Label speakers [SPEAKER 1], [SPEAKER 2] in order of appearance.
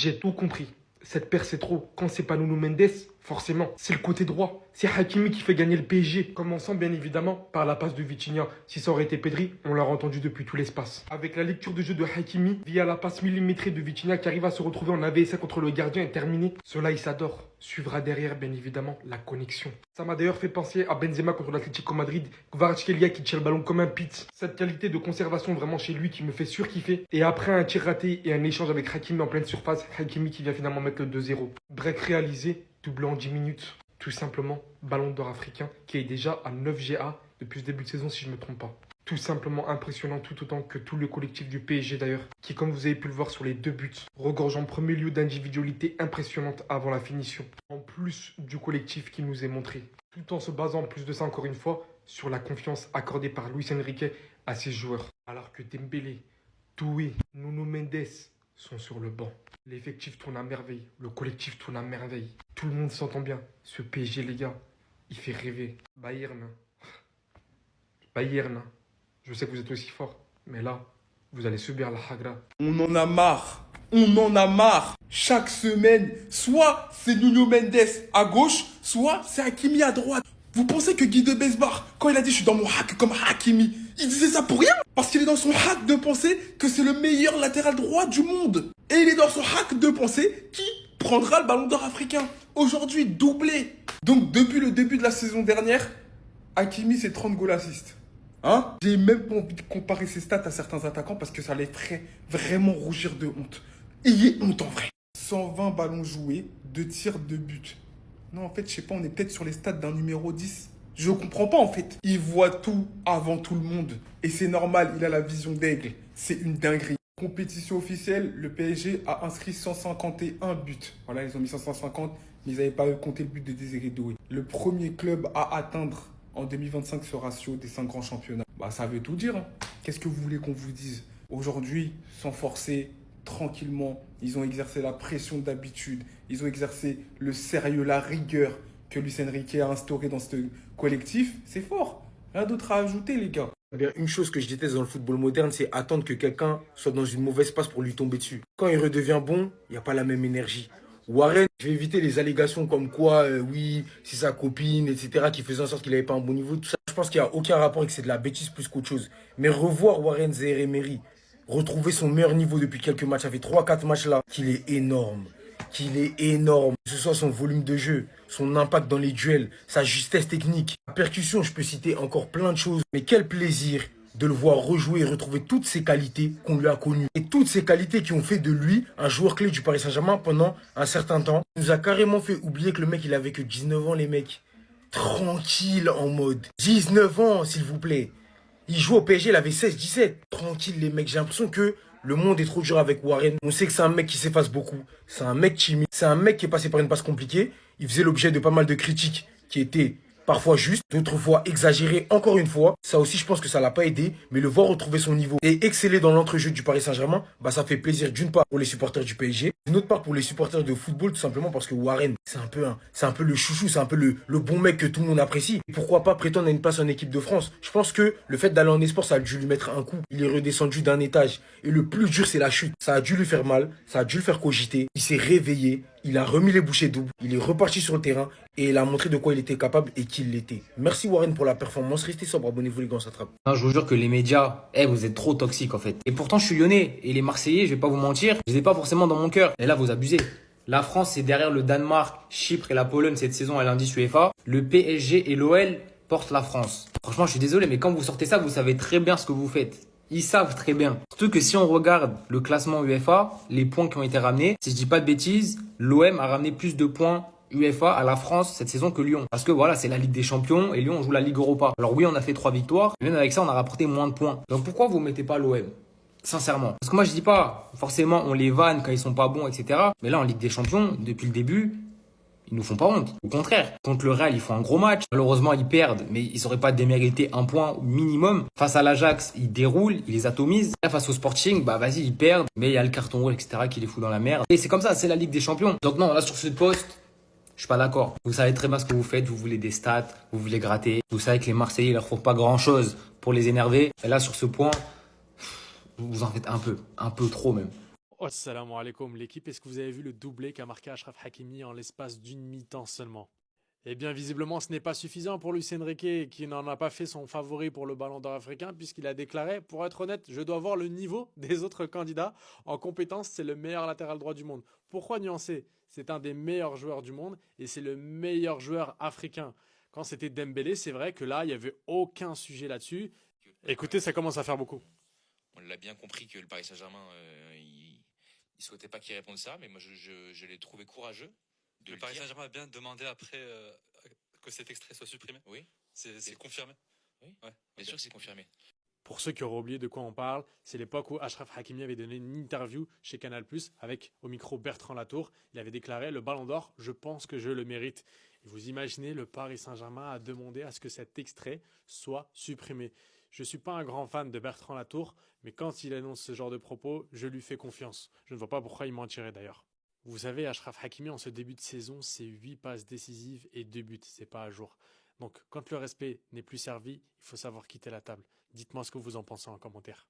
[SPEAKER 1] J'ai tout compris. Cette paire, c'est trop. Quand c'est pas Nuno Mendes, forcément, c'est le côté droit. C'est Hakimi qui fait gagner le PSG. Commençant bien évidemment par la passe de Vitinha. Si ça aurait été Pedri, on l'aurait entendu depuis tout l'espace. Avec la lecture de jeu de Hakimi, via la passe millimétrée de Vitinha qui arrive à se retrouver en AVS contre le gardien et terminé. Cela, il s'adore. Suivra derrière, bien évidemment, la connexion. Ça m'a d'ailleurs fait penser à Benzema contre l'Atlético Madrid. Kvaratskhelia qui tire le ballon comme un pit. Cette qualité de conservation vraiment chez lui qui me fait surkiffer. Et après un tir raté et un échange avec Hakimi en pleine surface, Hakimi qui vient finalement mettre le 2-0. Break réalisé, doublé en 10 minutes. Tout simplement, ballon d'or africain qui est déjà à 9 GA depuis ce début de saison si je ne me trompe pas. Tout simplement impressionnant tout autant que tout le collectif du PSG d'ailleurs, qui comme vous avez pu le voir sur les 2 buts, regorge en premier lieu d'individualité impressionnante avant la finition, en plus du collectif qui nous est montré. Tout en se basant en plus de ça encore une fois, sur la confiance accordée par Luis Enrique à ses joueurs. Alors que Dembélé, Doué, Nuno Mendes sont sur le banc. L'effectif tourne à merveille, le collectif tourne à merveille. Tout le monde s'entend bien. Ce PSG, les gars, il fait rêver. Bayern, je sais que vous êtes aussi fort, mais là, vous allez subir la hagra.
[SPEAKER 2] On en a marre. On en a marre. Chaque semaine, soit c'est Nuno Mendes à gauche, soit c'est Hakimi à droite. Vous pensez que Guy de Besbar, quand il a dit je suis dans mon hack comme Hakimi, il disait ça pour rien? Parce qu'il est dans son hack de penser que c'est le meilleur latéral droit du monde. Et il est dans son hack de penser qui prendra le ballon d'or africain. Aujourd'hui, doublé. Donc depuis le début de la saison dernière, Hakimi c'est 30 goal assists. Hein? J'ai même pas envie de comparer ses stats à certains attaquants parce que ça les ferait vraiment rougir de honte. Ayez honte en vrai. 120 ballons joués, 2 tirs, 2 buts. Non, en fait, je sais pas, on est peut-être sur les stats d'un numéro 10. Je comprends pas, en fait. Il voit tout avant tout le monde. Et c'est normal, il a la vision d'aigle. C'est une dinguerie. Compétition officielle, le PSG a inscrit 151 buts. Voilà, ils ont mis 550, mais ils n'avaient pas compté le but de Désiré Doué. Le premier club à atteindre en 2025 ce ratio des 5 grands championnats. Bah, ça veut tout dire. Hein. Qu'est-ce que vous voulez qu'on vous dise? Aujourd'hui, sans forcer, tranquillement, ils ont exercé la pression d'habitude. Ils ont exercé le sérieux, la rigueur que Luis Enrique a instauré dans ce collectif. C'est fort. Rien d'autre à ajouter, les gars.
[SPEAKER 3] Eh bien, une chose que je déteste dans le football moderne, c'est attendre que quelqu'un soit dans une mauvaise passe pour lui tomber dessus. Quand il redevient bon, il n'y a pas la même énergie. Warren, je vais éviter les allégations comme quoi, oui, c'est sa copine, etc., qui faisait en sorte qu'il n'avait pas un bon niveau, tout ça. Je pense qu'il n'y a aucun rapport et que c'est de la bêtise plus qu'autre chose. Mais revoir Warren Zaïre-Emery, retrouver son meilleur niveau depuis quelques matchs, ça fait 3-4 matchs là, qu'il est énorme. Que ce soit son volume de jeu, son impact dans les duels, sa justesse technique. La percussion, je peux citer encore plein de choses. Mais quel plaisir de le voir rejouer et retrouver toutes ses qualités qu'on lui a connues. Et toutes ces qualités qui ont fait de lui un joueur clé du Paris Saint-Germain pendant un certain temps. Il nous a carrément fait oublier que le mec, il avait que 19 ans, les mecs. Tranquille en mode. 19 ans, s'il vous plaît. Il joue au PSG, il avait 16-17. Tranquille, les mecs. J'ai l'impression que le monde est trop dur avec Warren. On sait que c'est un mec qui s'efface beaucoup. C'est un mec timide. C'est un mec qui est passé par une passe compliquée. Il faisait l'objet de pas mal de critiques qui étaient parfois justes, d'autres fois exagérées. Encore une fois, ça aussi, je pense que ça l'a pas aidé. Mais le voir retrouver son niveau et exceller dans l'entrejeu du Paris Saint-Germain, bah ça fait plaisir d'une part pour les supporters du PSG, d'une autre part pour les supporters de football, tout simplement parce que Warren, c'est un peu le chouchou, c'est un peu le bon mec que tout le monde apprécie. Et pourquoi pas prétendre à une place en équipe de France? Je pense que le fait d'aller en esport, ça a dû lui mettre un coup. Il est redescendu d'un étage. Et le plus dur, c'est la chute. Ça a dû lui faire mal, ça a dû le faire cogiter. Il s'est réveillé, il a remis les bouchées doubles, il est reparti sur le terrain et il a montré de quoi il était capable et qu'il l'était. Merci Warren pour la performance. Restez sobre, abonnez-vous les gars, on s'attrape.
[SPEAKER 4] Non, je vous jure que les médias, vous êtes trop toxiques en fait. Et pourtant, je suis lyonnais. Et les Marseillais, je vais pas vous mentir, je les ai pas forcément dans mon cœur. Et là, vous abusez. La France, c'est derrière le Danemark, Chypre et la Pologne cette saison à l'indice UEFA. Le PSG et l'OL portent la France. Franchement, je suis désolé, mais quand vous sortez ça, vous savez très bien ce que vous faites. Ils savent très bien. Surtout que si on regarde le classement UEFA, les points qui ont été ramenés, si je dis pas de bêtises, l'OM a ramené plus de points UEFA à la France cette saison que Lyon. Parce que voilà, c'est la Ligue des Champions et Lyon on joue la Ligue Europa. Alors oui, on a fait 3 victoires, mais même avec ça, on a rapporté moins de points. Donc pourquoi vous mettez pas l'OM? Sincèrement. Parce que moi, je dis pas, forcément, on les vanne quand ils sont pas bons, etc. Mais là, en Ligue des Champions, depuis le début, ils nous font pas honte. Au contraire, contre le Real, ils font un gros match. Malheureusement, ils perdent, mais ils auraient pas démérité un point minimum. Face à l'Ajax, ils déroulent, ils les atomisent. Là, face au Sporting, bah vas-y, ils perdent, mais il y a le carton rouge, etc. qui les fout dans la merde. Et c'est comme ça, c'est la Ligue des Champions. Donc non, là, sur ce poste, je suis pas d'accord. Vous savez très bien ce que vous faites, vous voulez des stats, vous voulez gratter. Vous savez que les Marseillais, ils leur font pas grand chose pour les énerver. Et là, sur ce point, vous en faites un peu trop même.
[SPEAKER 5] Assalamu alaikum l'équipe, est-ce que vous avez vu le doublé qu'a marqué Achraf Hakimi en l'espace d'une mi-temps seulement? Eh bien visiblement ce n'est pas suffisant pour Luis Enrique qui n'en a pas fait son favori pour le Ballon d'Or africain puisqu'il a déclaré, pour être honnête, je dois voir le niveau des autres candidats. En compétence, c'est le meilleur latéral droit du monde. Pourquoi nuancer? C'est un des meilleurs joueurs du monde et c'est le meilleur joueur africain. Quand c'était Dembélé, c'est vrai que là, il n'y avait aucun sujet là-dessus. Écoutez, ça commence à faire beaucoup.
[SPEAKER 6] On l'a bien compris que le Paris Saint-Germain, il souhaitait pas qu'il réponde ça, mais moi je l'ai trouvé courageux de
[SPEAKER 7] Le
[SPEAKER 6] le
[SPEAKER 7] Paris
[SPEAKER 6] dire.
[SPEAKER 7] Saint-Germain a bien demandé après que cet extrait soit supprimé.
[SPEAKER 6] Oui,
[SPEAKER 7] C'est confirmé.
[SPEAKER 6] oui,
[SPEAKER 7] Ouais.
[SPEAKER 6] bien
[SPEAKER 7] Ok.
[SPEAKER 6] sûr que c'est confirmé.
[SPEAKER 5] Pour ceux qui auraient oublié de quoi on parle, c'est l'époque où Achraf Hakimi avait donné une interview chez Canal+, avec au micro Bertrand Latour. Il avait déclaré « Le Ballon d'Or, je pense que je le mérite ». Et vous imaginez, le Paris Saint-Germain a demandé à ce que cet extrait soit supprimé. Je ne suis pas un grand fan de Bertrand Latour, mais quand il annonce ce genre de propos, je lui fais confiance. Je ne vois pas pourquoi il mentirait d'ailleurs. Vous savez, Achraf Hakimi, en ce début de saison, c'est 8 passes décisives et 2 buts. C'est pas à jour. Donc, quand le respect n'est plus servi, il faut savoir quitter la table. Dites-moi ce que vous en pensez en commentaire.